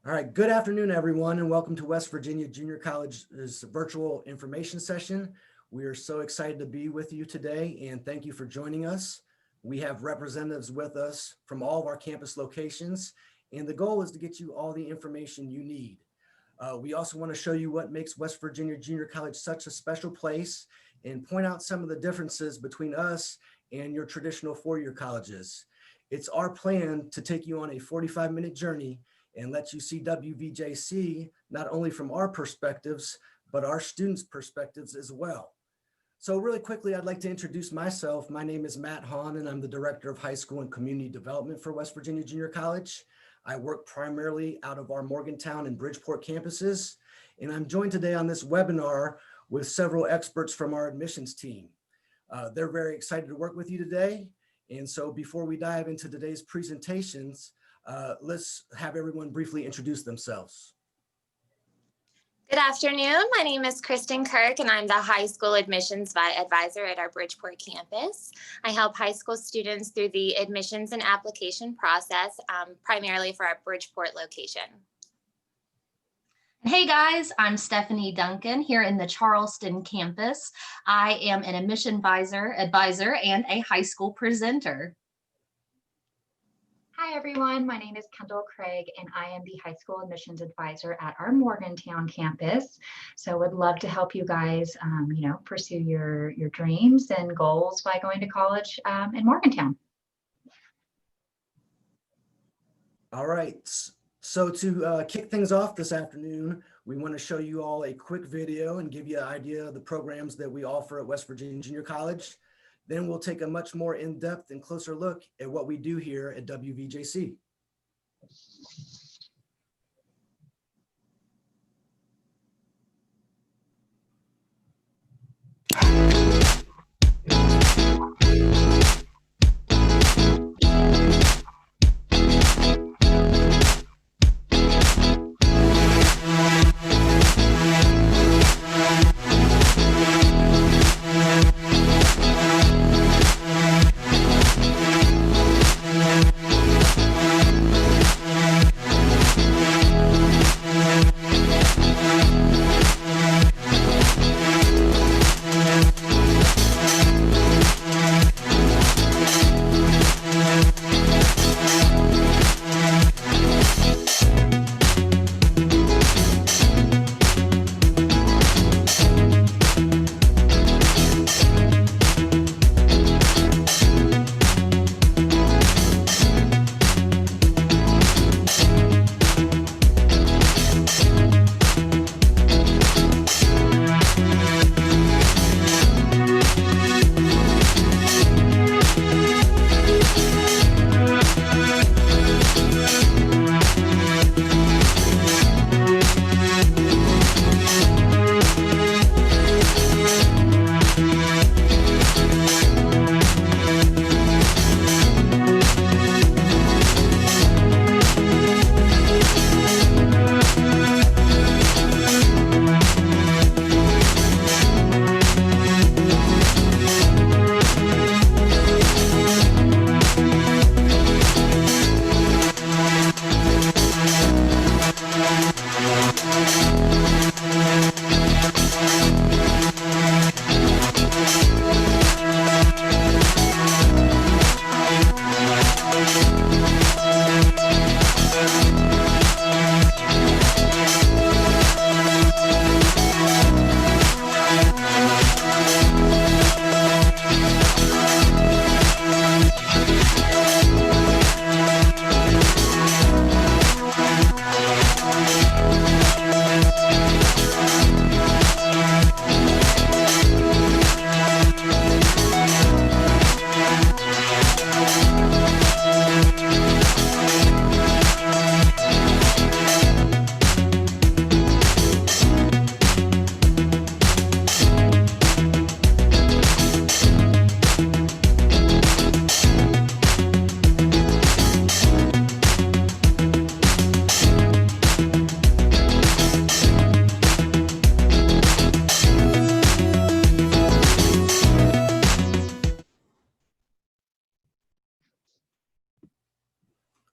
All right, good afternoon, everyone, and welcome to West Virginia Junior College's virtual information session. We are so excited to be with you today, and thank you for joining us. We have representatives with us from all of our campus locations, and the goal is to get you all the information you need. We also want to show you what makes West Virginia Junior College such a special place and point out some of the differences between us and your traditional four-year colleges. It's our plan to take you on a 45-minute journey and let you see WVJC not only from our perspectives, but our students' perspectives as well. So really quickly, I'd like to introduce myself. My name is Matt Hahn, and I'm the Director of High School and Community Development for West Virginia Junior College. I work primarily out of our Morgantown and Bridgeport campuses, and I'm joined today on this webinar with several experts from our admissions team. They're very excited to work with you today. And so before we dive into today's presentations, let's have everyone briefly introduce themselves. Good afternoon. My name is Kristen Kirk, and I'm the high school admissions advisor at our Bridgeport campus. I help high school students through the admissions and application process, primarily for our Bridgeport location. Hey guys, I'm Stephanie Duncan here in the Charleston campus. I am an admission advisor and a high school presenter. Hi everyone, my name is Kendall Craig and I am the high school admissions advisor at our Morgantown campus. So would love to help you guys, pursue your dreams and goals by going to college in Morgantown. All right, so to kick things off this afternoon, we want to show you all a quick video and give you an idea of the programs that we offer at West Virginia Junior College. Then we'll take a much more in-depth and closer look at what we do here at WVJC.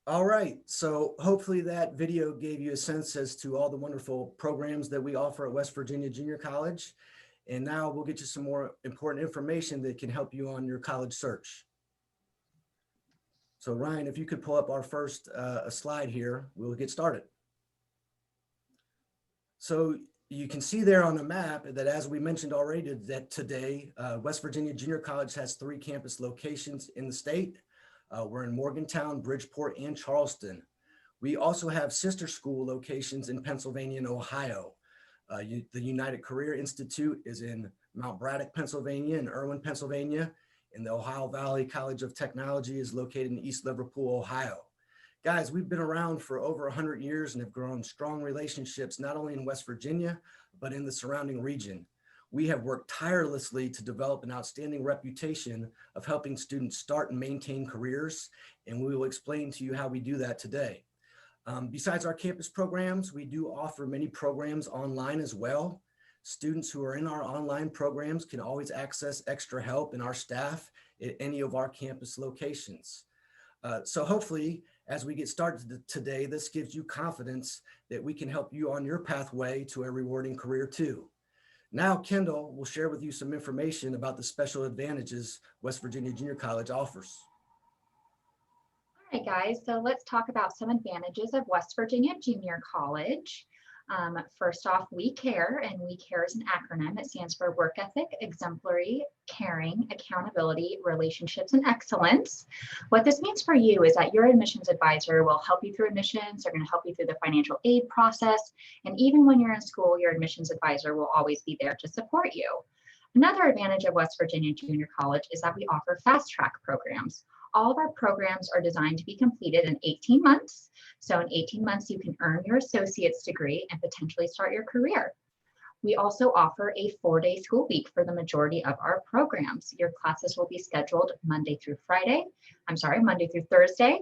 All right, so hopefully that video gave you a sense as to all the wonderful programs that we offer at West Virginia Junior College. And now we'll get you some more important information that can help you on your college search. So Ryan, if you could pull up our first slide here, we'll get started. So you can see there on the map that, as we mentioned already, that today, West Virginia Junior College has 3 campus locations in the state. We're in Morgantown, Bridgeport, and Charleston. We also have sister school locations in Pennsylvania and Ohio. The United Career Institute is in Mount Braddock, Pennsylvania, and Irwin, Pennsylvania. And the Ohio Valley College of Technology is located in East Liverpool, Ohio. Guys, we've been around for over 100 years and have grown strong relationships, not only in West Virginia, but in the surrounding region. We have worked tirelessly to develop an outstanding reputation of helping students start and maintain careers, and we will explain to you how we do that today. Besides our campus programs, we do offer many programs online as well. Students who are in our online programs can always access extra help in our staff at any of our campus locations. So hopefully, as we get started today, this gives you confidence that we can help you on your pathway to a rewarding career too. Now, Kendall will share with you some information about the special advantages West Virginia Junior College offers. All right, guys, so let's talk about some advantages of West Virginia Junior College. First off, We Care, and We Care is an acronym. It stands for Work Ethic, Exemplary, Caring, Accountability, Relationships, and Excellence. What this means for you is that your admissions advisor will help you through admissions. They're going to help you through the financial aid process. And even when you're in school, your admissions advisor will always be there to support you. Another advantage of West Virginia Junior College is that we offer fast track programs. All of our programs are designed to be completed in 18 months. So in 18 months, you can earn your associate's degree and potentially start your career. We also offer a 4-day school week for the majority of our programs. Your classes will be scheduled Monday through Thursday,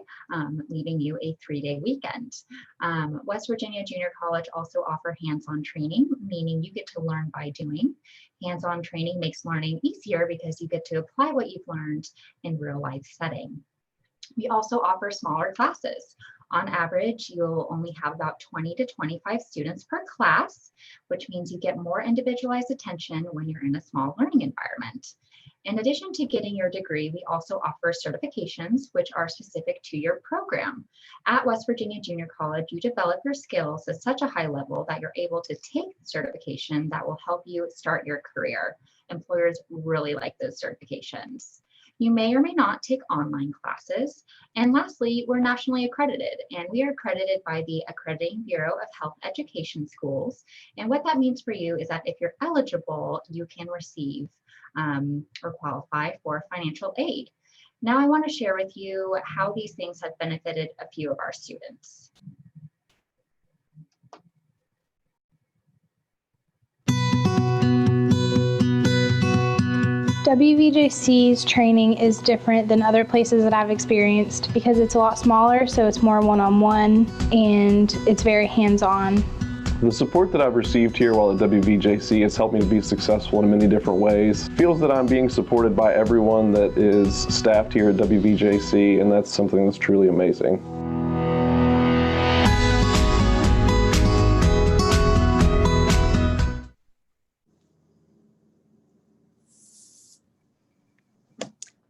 leaving you a 3-day weekend. West Virginia Junior College also offer hands-on training, meaning you get to learn by doing. Hands-on training makes learning easier because you get to apply what you've learned in real life setting. We also offer smaller classes. On average, you'll only have about 20 to 25 students per class, which means you get more individualized attention when you're in a small learning environment. In addition to getting your degree, we also offer certifications, which are specific to your program. At West Virginia Junior College, you develop your skills at such a high level that you're able to take the certification that will help you start your career. Employers really like those certifications. You may or may not take online classes. And lastly, we're nationally accredited, and we are accredited by the Accrediting Bureau of Health Education Schools. And what that means for you is that if you're eligible, you can receive or qualify for financial aid. Now I want to share with you how these things have benefited a few of our students. WVJC's training is different than other places that I've experienced because it's a lot smaller, so it's more one-on-one and it's very hands-on. The support that I've received here while at WVJC has helped me to be successful in many different ways. It feels that I'm being supported by everyone that is staffed here at WVJC, and that's something that's truly amazing.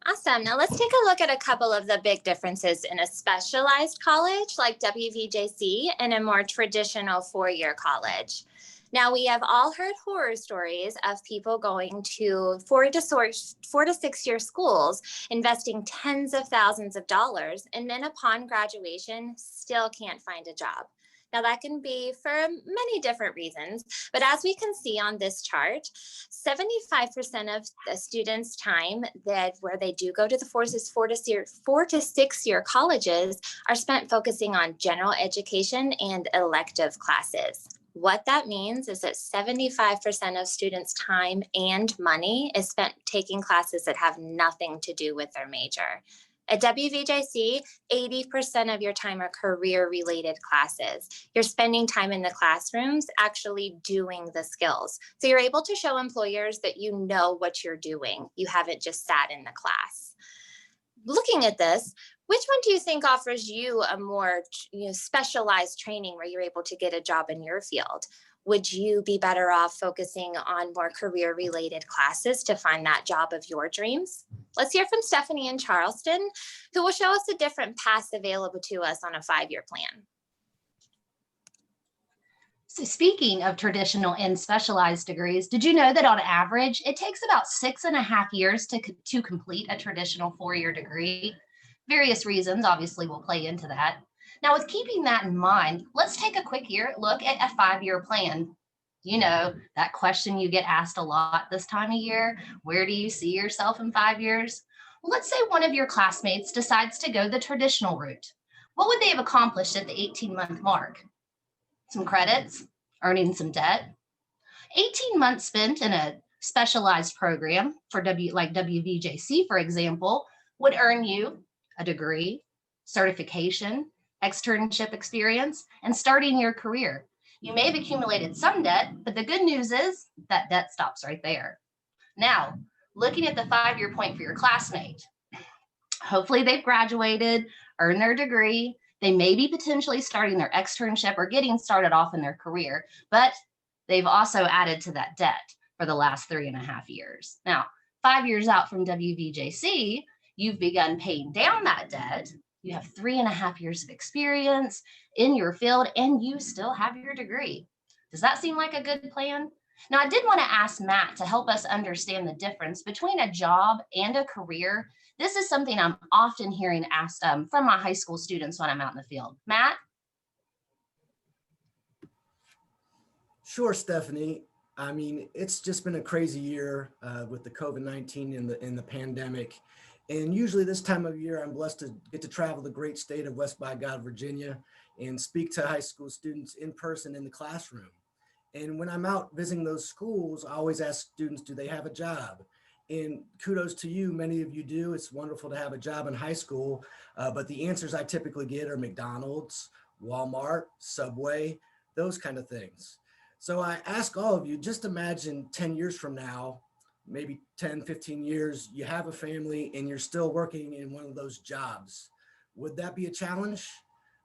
Awesome. Now let's take a look at a couple of the big differences in a specialized college like WVJC and a more traditional 4-year college. Now, we have all heard horror stories of people going to 4 to 6-year schools, investing tens of thousands of dollars, and then upon graduation, still can't find a job. Now, that can be for many different reasons, but as we can see on this chart, 75% of the students' time where they do go to the 4 to 6-year colleges are spent focusing on general education and elective classes. What that means is that 75% of students' time and money is spent taking classes that have nothing to do with their major. At WVJC, 80% of your time are career-related classes. You're spending time in the classrooms actually doing the skills. So you're able to show employers that you know what you're doing. You haven't just sat in the class. Looking at this, Which one do you think offers you a more specialized training where you're able to get a job in your field? Would you be better off focusing on more career-related classes to find that job of your dreams? Let's hear from Stephanie in Charleston, who will show us the different paths available to us on a 5-year plan. So speaking of traditional and specialized degrees, did you know that on average, it takes about 6.5 years to complete a traditional 4-year degree? Various reasons obviously will play into that. Now, with keeping that in mind, let's take a quick look at a 5-year plan. You know, that question you get asked a lot this time of year, where do you see yourself in 5 years? Well, let's say one of your classmates decides to go the traditional route. What would they have accomplished at the 18-month mark? Some credits, earning some debt. 18 months spent in a specialized program for like WVJC, for example, would earn you a degree, certification, externship experience, and starting your career. You may have accumulated some debt, but the good news is that debt stops right there. Now, looking at the 5-year point for your classmate, hopefully they've graduated, earned their degree, they may be potentially starting their externship or getting started off in their career, but they've also added to that debt for the last 3.5 years. Now, 5 years out from WVJC, you've begun paying down that debt. You have 3.5 years of experience in your field, and you still have your degree. Does that seem like a good plan? Now, I did want to ask Matt to help us understand the difference between a job and a career. This is something I'm often hearing asked from my high school students when I'm out in the field. Matt? Sure, Stephanie. I mean, it's just been a crazy year with the COVID-19 and the pandemic. And usually this time of year, I'm blessed to get to travel the great state of West by God, Virginia, and speak to high school students in person in the classroom. And when I'm out visiting those schools, I always ask students, do they have a job? And kudos to you, many of you do. It's wonderful to have a job in high school, but the answers I typically get are McDonald's, Walmart, Subway, those kind of things. So I ask all of you, just imagine 10 years from now, maybe 10, 15 years, you have a family and you're still working in one of those jobs. Would that be a challenge?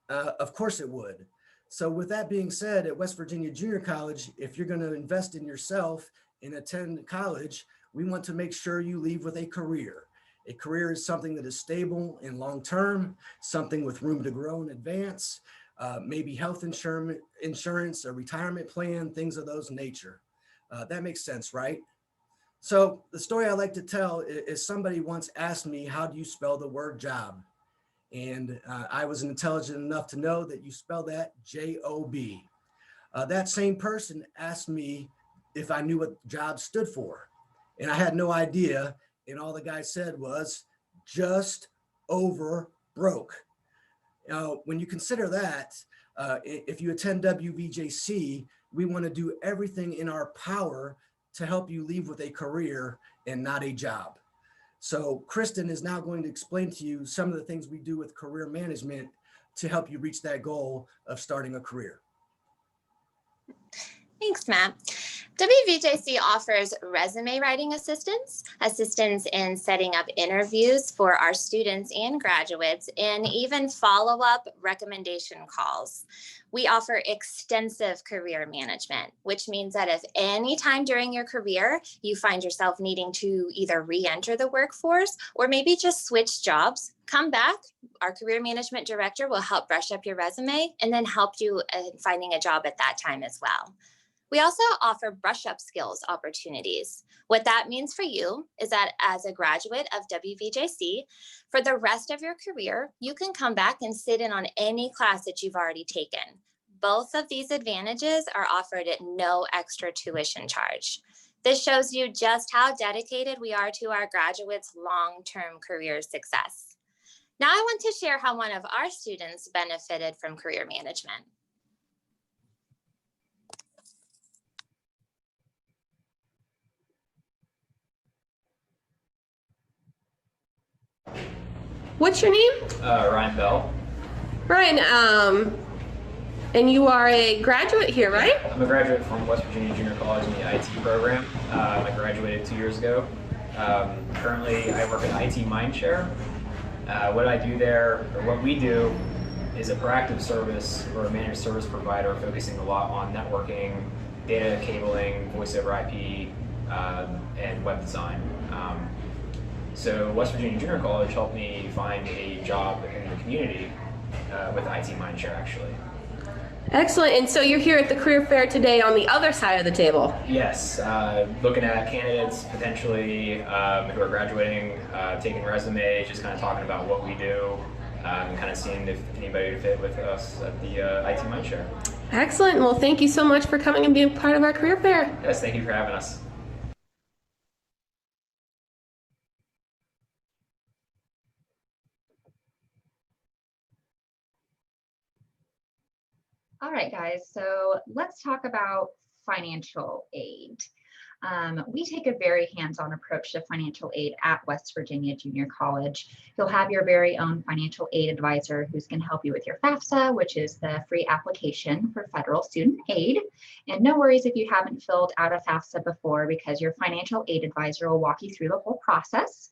Of course it would. So with that being said, at West Virginia Junior College, if you're going to invest in yourself and attend college, we want to make sure you leave with a career. A career is something that is stable and long-term, something with room to grow and advance, maybe health insurance, a retirement plan, things of those nature. That makes sense, right? So the story I like to tell is somebody once asked me, how do you spell the word job? And I was intelligent enough to know that you spell that J-O-B. That same person asked me if I knew what job stood for. And I had no idea. And all the guy said was just over broke. Now, when you consider that, if you attend WVJC, we want to do everything in our power to help you leave with a career and not a job. So Kristen is now going to explain to you some of the things we do with career management to help you reach that goal of starting a career. Thanks, Matt. WVJC offers resume writing assistance in setting up interviews for our students and graduates, and even follow-up recommendation calls. We offer extensive career management, which means that if any time during your career you find yourself needing to either re-enter the workforce or maybe just switch jobs, come back. Our career management director will help brush up your resume and then help you in finding a job at that time as well. We also offer brush up skills opportunities. What that means for you is that as a graduate of WVJC, for the rest of your career, you can come back and sit in on any class that you've already taken. Both of these advantages are offered at no extra tuition charge. This shows you just how dedicated we are to our graduates' long-term career success. Now I want to share how one of our students benefited from career management. What's your name? Ryan Bell. Ryan, and you are a graduate here, right? I'm a graduate from West Virginia Junior College in the IT program. I graduated 2 years ago. Currently, I work in IT Mindshare. What I do there, or what we do, is a proactive service or a managed service provider focusing a lot on networking, data cabling, voice over IP, and web design. So West Virginia Junior College helped me find a job in the community with IT Mindshare, actually. Excellent. And so you're here at the career fair today on the other side of the table. Yes, looking at candidates potentially who are graduating, taking resumes, just kind of talking about what we do, and kind of seeing if anybody would fit with us at the IT Mindshare. Excellent. Well, thank you so much for coming and being part of our career fair. Yes, thank you for having us. All right, guys, so let's talk about financial aid. We take a very hands-on approach to financial aid at West Virginia Junior College. You'll have your very own financial aid advisor who's going to help you with your FAFSA, which is the free application for federal student aid. And no worries if you haven't filled out a FAFSA before, because your financial aid advisor will walk you through the whole process.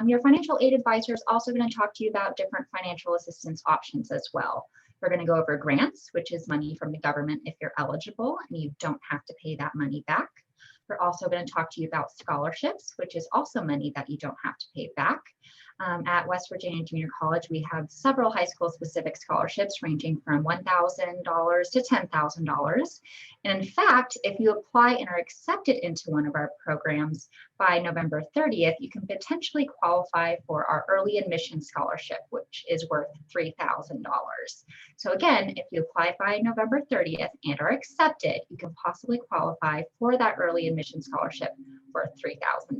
Your financial aid advisor is also going to talk to you about different financial assistance options as well. We're going to go over grants, which is money from the government if you're eligible and you don't have to pay that money back. We're also going to talk to you about scholarships, which is also money that you don't have to pay back. At West Virginia Junior College, we have several high school specific scholarships ranging from $1,000 to $10,000. And in fact, if you apply and are accepted into one of our programs by November 30th, you can potentially qualify for our early admission scholarship, which is worth $3,000. So again, if you apply by November 30th and are accepted, you can possibly qualify for that early admission scholarship for $3,000.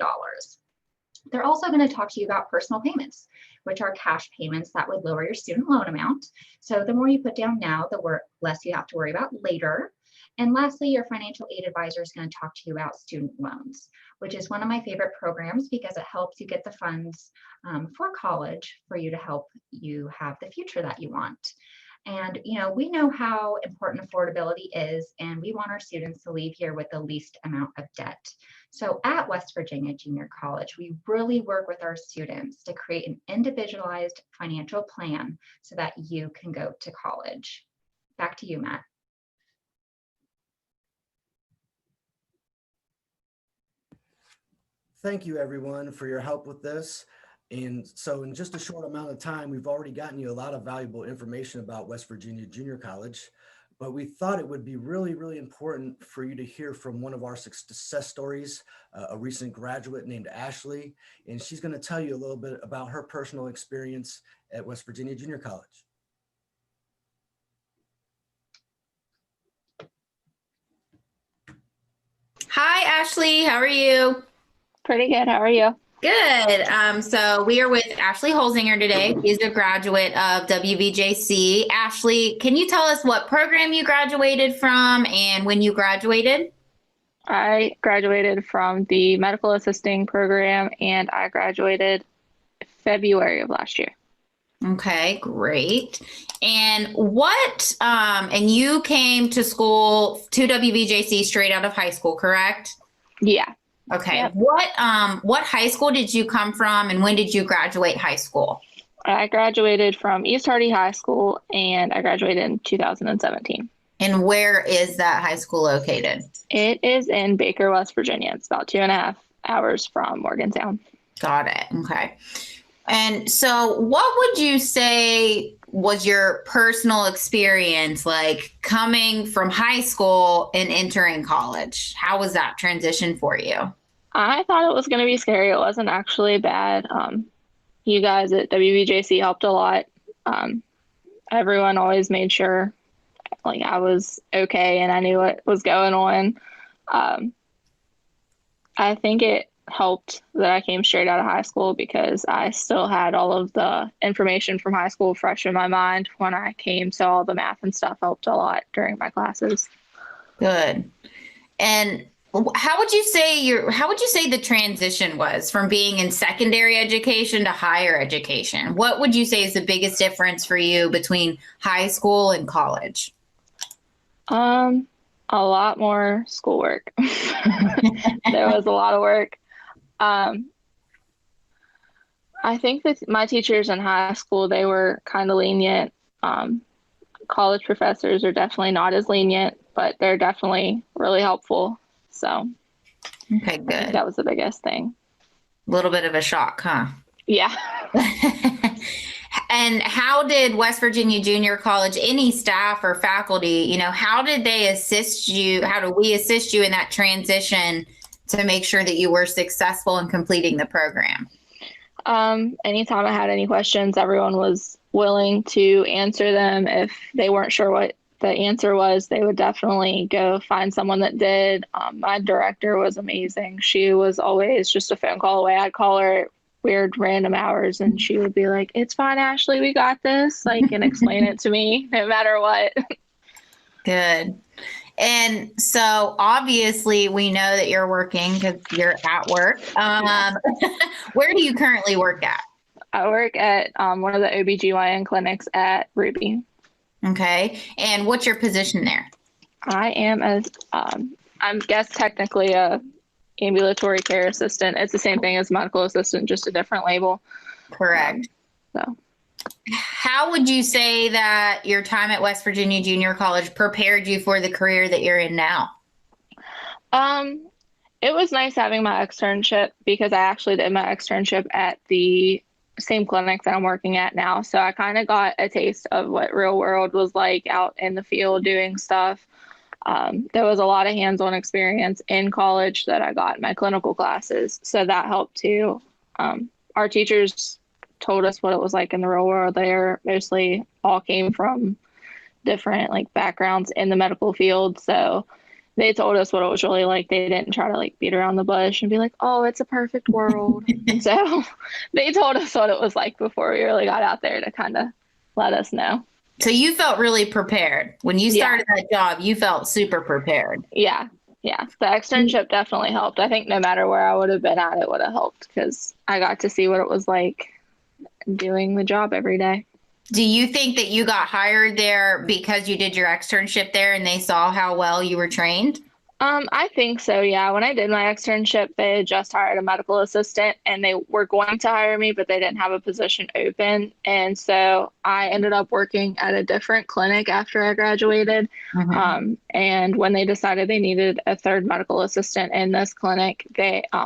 They're also going to talk to you about personal payments, which are cash payments that would lower your student loan amount. So the more you put down now, the less you have to worry about later. And lastly, your financial aid advisor is going to talk to you about student loans, which is one of my favorite programs because it helps you get the funds for college for you to help you have the future that you want. And, you know, we know how important affordability is, and we want our students to leave here with the least amount of debt. So at West Virginia Junior College, we really work with our students to create an individualized financial plan so that you can go to college. Back to you, Matt. Thank you, everyone, for your help with this. And so in just a short amount of time, we've already gotten you a lot of valuable information about West Virginia Junior College, but we thought it would be really, really important for you to hear from one of our success stories, a recent graduate named Ashley, and she's going to tell you a little bit about her personal experience at West Virginia Junior College. Hi, Ashley. How are you? Pretty good. How are you? Good. So we are with Ashley Holzinger today. She's a graduate of WVJC. Ashley, can you tell us what program you graduated from and when you graduated? I graduated from the medical assisting program and I graduated February of last year. Okay, great. And and you came to school to WVJC straight out of high school, correct? Yeah. Okay. Yep. What high school did you come from and when did you graduate high school? I graduated from East Hardy High School and I graduated in 2017. And where is that high school located? It is in Baker, West Virginia. It's about 2.5 hours from Morgantown. Got it. Okay. And so what would you say was your personal experience like coming from high school and entering college? How was that transition for you? I thought it was going to be scary. It wasn't actually bad. You guys at WVJC helped a lot. Everyone always made sure like I was okay and I knew what was going on. I think it helped that I came straight out of high school because I still had all of the information from high school fresh in my mind when I came. So all the math and stuff helped a lot during my classes. Good. And how would you say the transition was from being in secondary education to higher education? What would you say is the biggest difference for you between high school and college? A lot more schoolwork. There was a lot of work. I think that my teachers in high school, they were kind of lenient. College professors are definitely not as lenient, but they're definitely really helpful. So Okay, I think good. that was the biggest thing. A little bit of a shock, huh? Yeah. And how did West Virginia Junior College, any staff or faculty, how did they assist you? How do we assist you in that transition to make sure that you were successful in completing the program? Anytime I had any questions, everyone was willing to answer them. If they weren't sure what the answer was, they would definitely go find someone that did. My director was amazing. She was always just a phone call away. I'd call her at weird random hours and she would be like, "It's fine, Ashley, we got this," and explain it to me no matter what. Good. And so obviously we know that you're working because you're at work. Where do you currently work at? I work at one of the OBGYN clinics at Ruby. Okay. And what's your position there? I am I'm guess technically a ambulatory care assistant. It's the same thing as medical assistant, just a different label. Correct. So how would you say that your time at West Virginia Junior College prepared you for the career that you're in now? It was nice having my externship because I actually did my externship at the same clinic that I'm working at now. So I kind of got a taste of what real world was like out in the field doing stuff. There was a lot of hands-on experience in college that I got in my clinical classes. So that helped too. Our teachers told us what it was like in the real world. They mostly all came from different backgrounds in the medical field. So they told us what it was really like. They didn't try to beat around the bush and be like, "Oh, it's a perfect world." And so they told us what it was like before we really got out there to kind of let us know. So you felt really prepared. When you started that job, you felt super prepared. Yeah. Yeah. The externship definitely helped. I think no matter where I would have been at, it would have helped because I got to see what it was like doing the job every day. Do you think that you got hired there because you did your externship there and they saw how well you were trained? I think so, yeah. When I did my externship, they had just hired a medical assistant and they were going to hire me, but they didn't have a position open. And so I ended up working at a different clinic after I graduated. Mm-hmm. And when they decided they needed a third medical assistant in this clinic,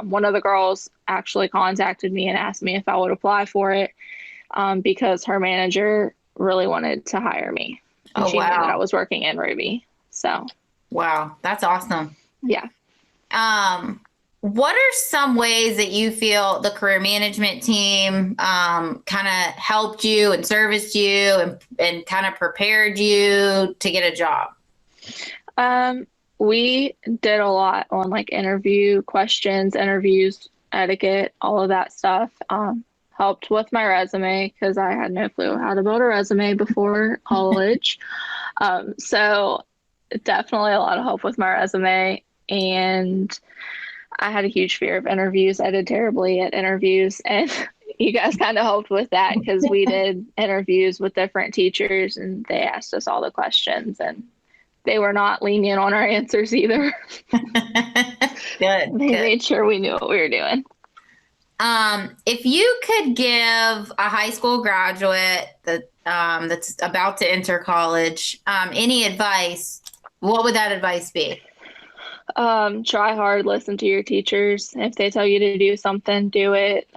one of the girls actually contacted me and asked me if I would apply for it because her manager really wanted to hire me. And she knew that I was working in Ruby. So. Wow, that's awesome. Yeah. What are some ways that you feel the career management team kind of helped you and serviced you and kind of prepared you to get a job? We did a lot on interview questions, interviews, etiquette, all of that stuff. Helped with my resume because I had no clue how to build a resume before college. So definitely a lot of help with my resume, and I had a huge fear of interviews. I did terribly at interviews, and you guys kind of helped with that because we did interviews with different teachers and they asked us all the questions and they were not lenient on our answers either. Good. They made sure we knew what we were doing. If you could give a high school graduate that's about to enter college any advice, what would that advice be? Try hard, listen to your teachers. If they tell you to do something, do it.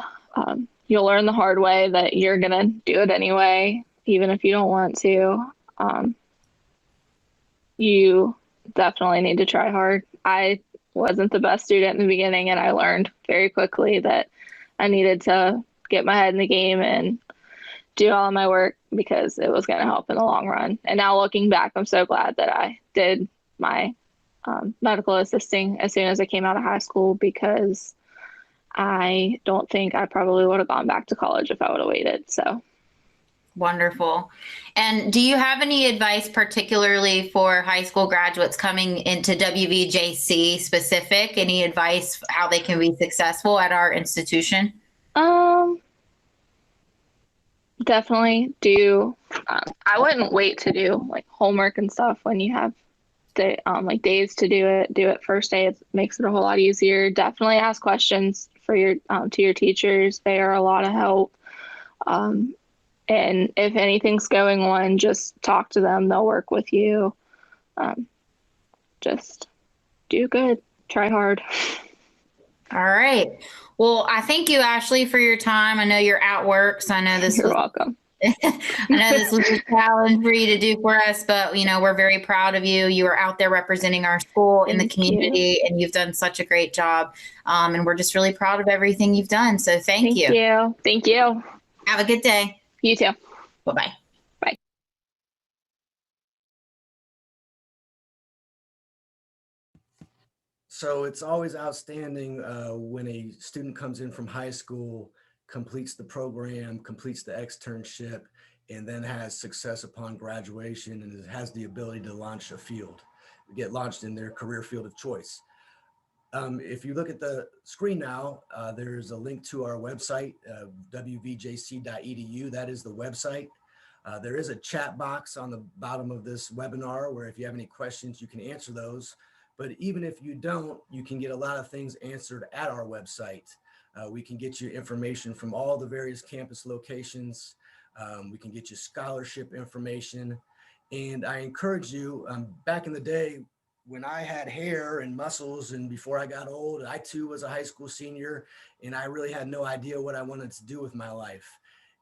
You'll learn the hard way that you're going to do it anyway, even if you don't want to. You definitely need to try hard. I wasn't the best student in the beginning, and I learned very quickly that I needed to get my head in the game and do all of my work because it was going to help in the long run. And now looking back, I'm so glad that I did my medical assisting as soon as I came out of high school because I don't think I probably would have gone back to college if I would have waited. So. Wonderful. And do you have any advice particularly for high school graduates coming into WVJC specific? Any advice how they can be successful at our institution? Definitely do. I wouldn't wait to do homework and stuff when you have days to do it. Do it first day. It makes it a whole lot easier. Definitely ask questions for your to your teachers. They are a lot of help. And if anything's going on, just talk to them. They'll work with you. Just do good. Try hard. All right. Well, I thank you, Ashley, for your time. I know you're at work, so I know this You're was welcome. I know this was a challenge for you to do for us, but we're very proud of you. You are out there representing our school in the Thank community, and you've done such a great job. And we're just really proud of everything you've done. So thank you. Thank you. Have a good day. You too. Bye-bye. Bye. So it's always outstanding when a student comes in from high school, completes the program, completes the externship, and then has success upon graduation and has the ability to launch a field, get launched in their career field of choice. If you look at the screen now, there's a link to our website, wvjc.edu. That is the website. There is a chat box on the bottom of this webinar where if you have any questions, you can answer those. But even if you don't, you can get a lot of things answered at our website. We can get you information from all the various campus locations. We can get you scholarship information. And I encourage you, back in the day, when I had hair and muscles and before I got old, I too was a high school senior and I really had no idea what I wanted to do with my life.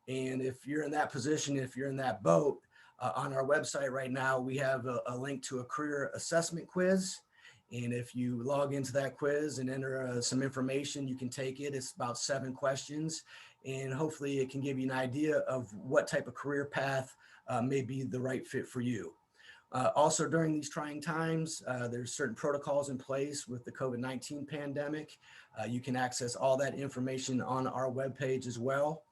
And if you're in that position, if you're in that boat, on our website right now, we have a link to a career assessment quiz. And if you log into that quiz and enter some information, you can take it. It's about 7 questions. And hopefully it can give you an idea of what type of career path may be the right fit for you. Also during these trying times, there's certain protocols in place with the COVID-19 pandemic. You can access all that information on our webpage as well.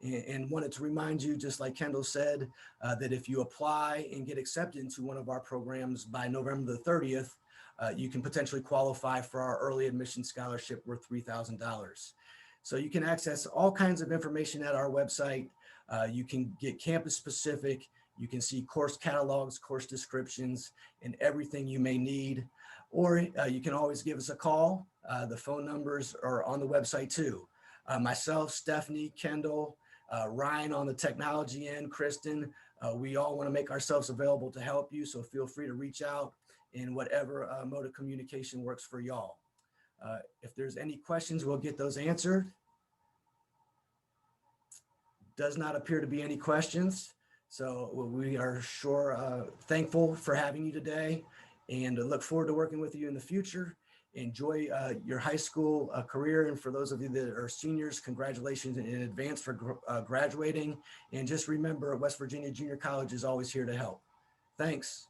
And wanted to remind you, just like Kendall said, that if you apply and get accepted into one of our programs by November the 30th, you can potentially qualify for our early admission scholarship worth $3,000. So you can access all kinds of information at our website. You can get campus specific. You can see course catalogs, course descriptions, and everything you may need. Or you can always give us a call. The phone numbers are on the website too. Myself, Stephanie, Kendall, Ryan on the technology end, Kristen, we all want to make ourselves available to help you. So feel free to reach out in whatever mode of communication works for y'all. If there's any questions, we'll get those answered. Does not appear to be any questions. So we are sure thankful for having you today and look forward to working with you in the future. Enjoy your high school career. And for those of you that are seniors, congratulations in advance for graduating. And just remember, West Virginia Junior College is always here to help. Thanks.